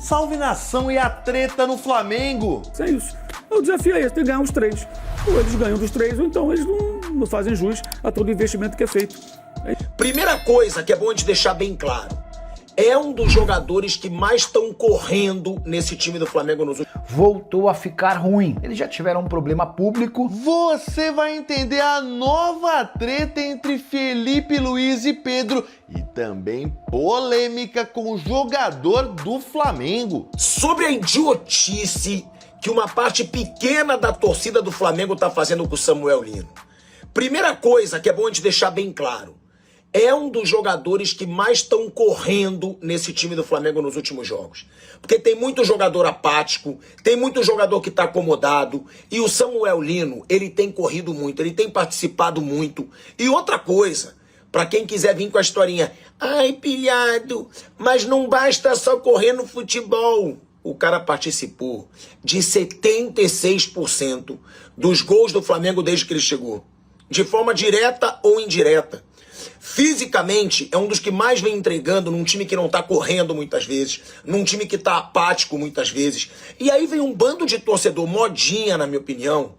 Salve nação e a treta no Flamengo! É isso. O desafio é esse, tem que ganhar os 3. Ou eles ganham dos 3, ou então eles não fazem jus a todo o investimento que é feito. Primeira coisa que é bom a gente deixar bem claro. É um dos jogadores que mais estão correndo nesse time do Flamengo nos últimos... Voltou a ficar ruim. Eles já tiveram um problema público. Você vai entender a nova treta entre Felipe Luiz e Pedro e também polêmica com o jogador do Flamengo. Sobre a idiotice que uma parte pequena da torcida do Flamengo tá fazendo com o Samuel Lino. Primeira coisa que é bom a gente deixar bem claro. É um dos jogadores que mais estão correndo nesse time do Flamengo nos últimos jogos. Porque tem muito jogador apático, tem muito jogador que está acomodado, e o Samuel Lino, ele tem corrido muito, ele tem participado muito. E outra coisa, para quem quiser vir com a historinha, ai, pilhado, mas não basta só correr no futebol. O cara participou de 76% dos gols do Flamengo desde que ele chegou. De forma direta ou indireta. Fisicamente, é um dos que mais vem entregando num time que não tá correndo muitas vezes, num time que tá apático muitas vezes. E aí vem um bando de torcedor modinha, na minha opinião,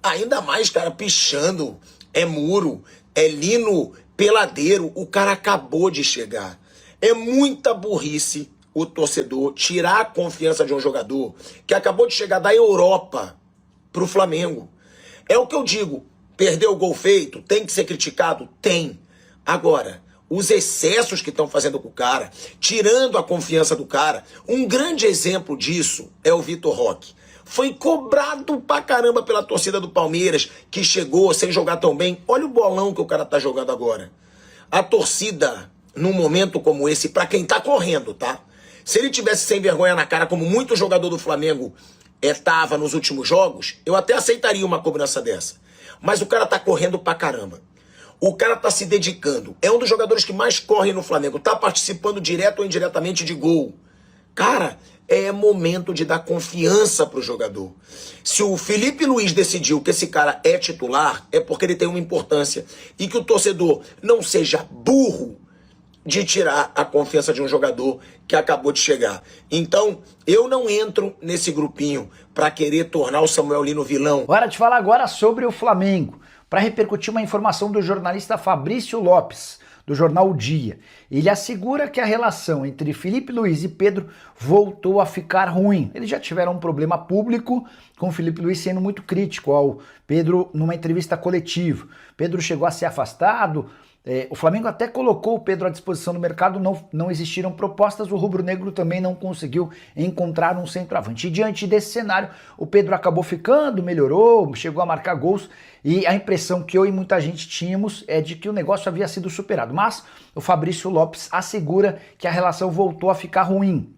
ainda mais, cara, pichando, é muro, é Lino peladeiro, o cara acabou de chegar. É muita burrice o torcedor tirar a confiança de um jogador que acabou de chegar da Europa pro Flamengo. É o que eu digo, perdeu o gol feito, tem que ser criticado? Tem. Agora, os excessos que estão fazendo com o cara, tirando a confiança do cara, um grande exemplo disso é o Vitor Roque. Foi cobrado pra caramba pela torcida do Palmeiras, que chegou sem jogar tão bem. Olha o bolão que o cara tá jogando agora. A torcida, num momento como esse, pra quem tá correndo, tá? Se ele tivesse sem vergonha na cara, como muito jogador do Flamengo tava nos últimos jogos, eu até aceitaria uma cobrança dessa. Mas o cara tá correndo pra caramba. O cara tá se dedicando. É um dos jogadores que mais corre no Flamengo. Tá participando direto ou indiretamente de gol. Cara, é momento de dar confiança pro jogador. Se o Felipe Luiz decidiu que esse cara é titular, é porque ele tem uma importância. E que o torcedor não seja burro de tirar a confiança de um jogador que acabou de chegar. Então, eu não entro nesse grupinho pra querer tornar o Samuel Lino vilão. Hora de falar agora sobre o Flamengo, para repercutir uma informação do jornalista Fabrício Lopes, do jornal O Dia. Ele assegura que a relação entre Felipe Luiz e Pedro voltou a ficar ruim. Eles já tiveram um problema público, com o Felipe Luiz sendo muito crítico ao Pedro numa entrevista coletiva. Pedro chegou a ser afastado. O Flamengo até colocou o Pedro à disposição no mercado, não existiram propostas, o rubro-negro também não conseguiu encontrar um centroavante. E diante desse cenário, o Pedro acabou ficando, melhorou, chegou a marcar gols, e a impressão que eu e muita gente tínhamos é de que o negócio havia sido superado. Mas o Fabrício Lopes assegura que a relação voltou a ficar ruim.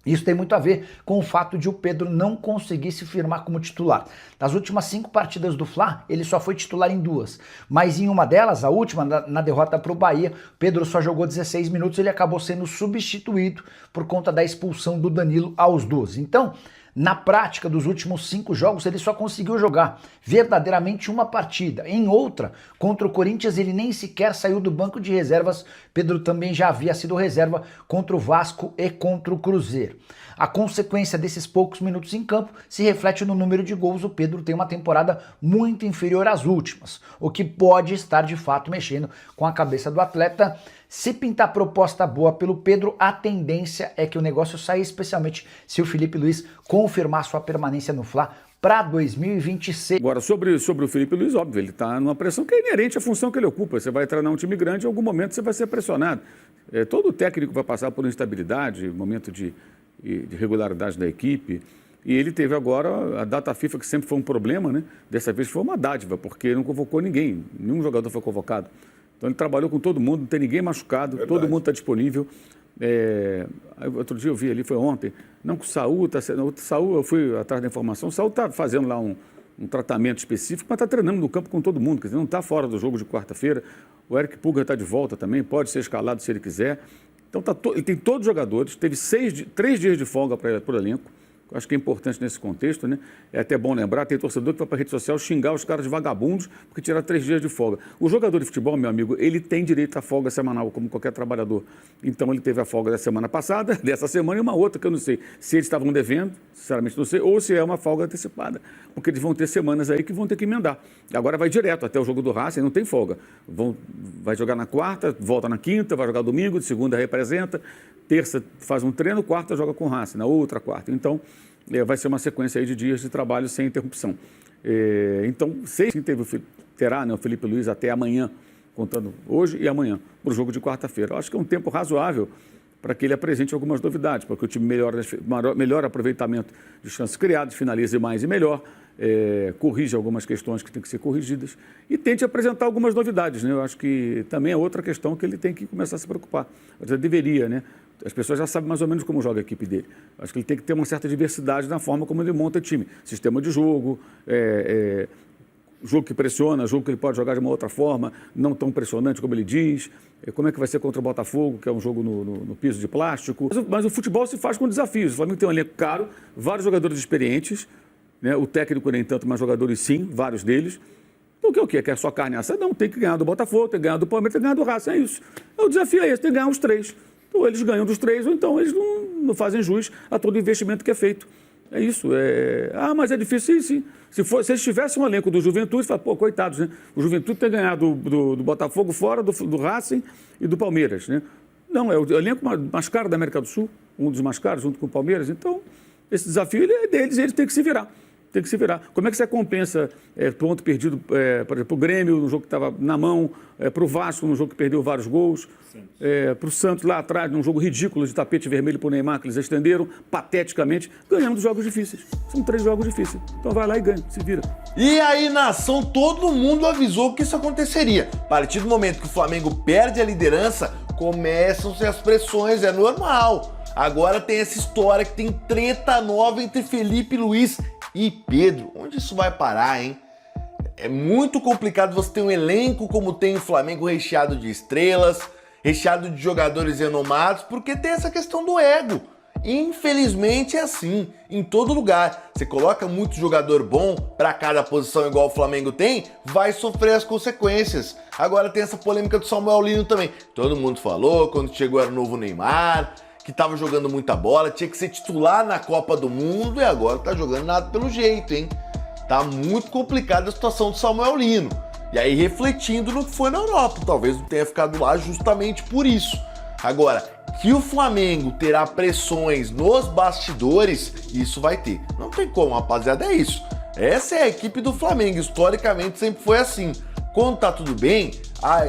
Isso tem muito a ver com o fato de o Pedro não conseguir se firmar como titular. Das últimas 5 partidas do Fla, ele só foi titular em 2. Mas em uma delas, a última, na derrota para o Bahia, Pedro só jogou 16 minutos e ele acabou sendo substituído por conta da expulsão do Danilo aos 12. Então, na prática dos últimos 5 jogos, ele só conseguiu jogar verdadeiramente uma partida. Em outra, contra o Corinthians, ele nem sequer saiu do banco de reservas. Pedro também já havia sido reserva contra o Vasco e contra o Cruzeiro. A consequência desses poucos minutos em campo se reflete no número de gols. O Pedro tem uma temporada muito inferior às últimas, o que pode estar de fato mexendo com a cabeça do atleta. Se pintar proposta boa pelo Pedro, a tendência é que o negócio saia, especialmente se o Felipe Luiz confirmar sua permanência no Fla para 2026. Agora, sobre o Felipe Luiz, óbvio, ele está numa pressão que é inerente à função que ele ocupa. Você vai treinar um time grande, em algum momento você vai ser pressionado. Todo técnico vai passar por instabilidade, momento de regularidade da equipe. E ele teve agora a data FIFA, que sempre foi um problema, né? Dessa vez foi uma dádiva, porque não convocou ninguém, nenhum jogador foi convocado. Então ele trabalhou com todo mundo, não tem ninguém machucado, verdade. Todo mundo está disponível. Outro dia eu vi ali, foi ontem, não que o Saúl está sendo. O Saúl, eu fui atrás da informação, o Saúl está fazendo lá um tratamento específico, mas está treinando no campo com todo mundo, quer dizer, não está fora do jogo de quarta-feira. O Eric Pulgar está de volta também, pode ser escalado se ele quiser. Então ele tem todos os jogadores, teve 3 dias de folga para o elenco, eu acho que é importante nesse contexto, né? É até bom lembrar, tem torcedor que vai para a rede social xingar os caras de vagabundos porque tiraram 3 dias de folga. O jogador de futebol, meu amigo, ele tem direito à folga semanal, como qualquer trabalhador. Então, ele teve a folga da semana passada, dessa semana e uma outra que eu não sei se eles estavam devendo, sinceramente não sei, ou se é uma folga antecipada, porque eles vão ter semanas aí que vão ter que emendar. Agora vai direto até o jogo do Racing, não tem folga. Vai jogar na quarta, volta na quinta, vai jogar domingo, de segunda representa, terça faz um treino, quarta joga com o Racing, na outra quarta. Então, vai ser uma sequência aí de dias de trabalho sem interrupção. Então, terá, né, o Felipe Luiz até amanhã, contando hoje e amanhã, para o jogo de quarta-feira. Eu acho que é um tempo razoável para que ele apresente algumas novidades, para que o time melhore aproveitamento de chances criadas, finalize mais e melhor, corrija algumas questões que têm que ser corrigidas e tente apresentar algumas novidades, né? Eu acho que também é outra questão que ele tem que começar a se preocupar. Já deveria, né? As pessoas já sabem mais ou menos como joga a equipe dele. Acho que ele tem que ter uma certa diversidade na forma como ele monta o time. Sistema de jogo, jogo que pressiona, jogo que ele pode jogar de uma outra forma, não tão impressionante como ele diz. Como é que vai ser contra o Botafogo, que é um jogo no piso de plástico. Mas o futebol se faz com desafios. O Flamengo tem um elenco caro, vários jogadores experientes, né? O técnico nem tanto, mas jogadores sim, vários deles. Então o que? Quer só carne assada? Não, tem que ganhar do Botafogo, tem que ganhar do Palmeiras, tem que ganhar do Racing, é isso. O desafio é esse, tem que ganhar os 3. Ou eles ganham dos 3, ou então eles não fazem jus a todo o investimento que é feito. É isso. Mas é difícil, sim. Se eles tivessem um elenco do Juventude, fala, pô, coitados, né? O Juventude tem ganhado do Botafogo fora, do Racing e do Palmeiras, né? Não, é o elenco mais caro da América do Sul, um dos mais caros, junto com o Palmeiras. Então, esse desafio é deles, eles têm que se virar. Tem que se virar. Como é que você compensa ponto perdido, por exemplo, para o Grêmio, no jogo que estava na mão, para o Vasco, no jogo que perdeu vários gols, para o Santos lá atrás, num jogo ridículo de tapete vermelho para o Neymar, que eles estenderam, pateticamente, ganhando dos jogos difíceis. São 3 jogos difíceis. Então vai lá e ganha, se vira. E aí, nação, todo mundo avisou que isso aconteceria. A partir do momento que o Flamengo perde a liderança, começam-se as pressões, é normal. Agora tem essa história que tem treta nova entre Felipe Luiz e Pedro. Onde isso vai parar, hein? É muito complicado você ter um elenco como tem o Flamengo, recheado de estrelas, recheado de jogadores renomados, porque tem essa questão do ego. Infelizmente é assim, em todo lugar. Você coloca muito jogador bom para cada posição igual o Flamengo tem, vai sofrer as consequências. Agora tem essa polêmica do Samuel Lino também. Todo mundo falou, quando chegou era o novo Neymar, que tava jogando muita bola, tinha que ser titular na Copa do Mundo e agora tá jogando nada pelo jeito, hein? Tá muito complicada a situação do Samuel Lino. E aí refletindo no que foi na Europa, talvez não tenha ficado lá justamente por isso. Agora, que o Flamengo terá pressões nos bastidores, isso vai ter. Não tem como, rapaziada, é isso. Essa é a equipe do Flamengo, historicamente sempre foi assim. Quando tá tudo bem,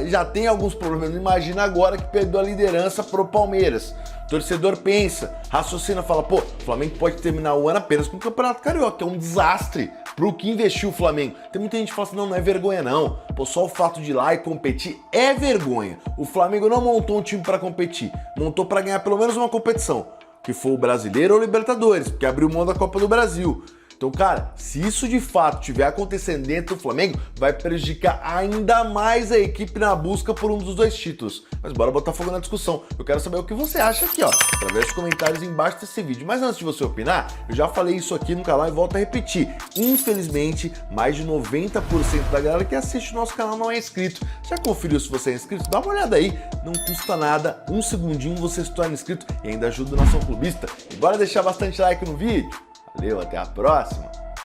já tem alguns problemas. Imagina agora que perdeu a liderança pro Palmeiras. O torcedor pensa, raciocina, fala, pô, o Flamengo pode terminar o ano apenas com o Campeonato Carioca, que é um desastre pro que investiu o Flamengo. Tem muita gente que fala assim, não é vergonha não. Pô, só o fato de ir lá e competir é vergonha. O Flamengo não montou um time pra competir, montou pra ganhar pelo menos uma competição, que for o Brasileiro ou o Libertadores, porque abriu mão da Copa do Brasil. Então, cara, se isso de fato estiver acontecendo dentro do Flamengo, vai prejudicar ainda mais a equipe na busca por um dos 2 títulos. Mas bora botar fogo na discussão. Eu quero saber o que você acha aqui, ó, através dos comentários embaixo desse vídeo. Mas antes de você opinar, eu já falei isso aqui no canal e volto a repetir. Infelizmente, mais de 90% da galera que assiste o nosso canal não é inscrito. Já conferiu se você é inscrito? Dá uma olhada aí. Não custa nada, um segundinho você se torna inscrito e ainda ajuda o nosso clubista. E bora deixar bastante like no vídeo. Valeu, até a próxima!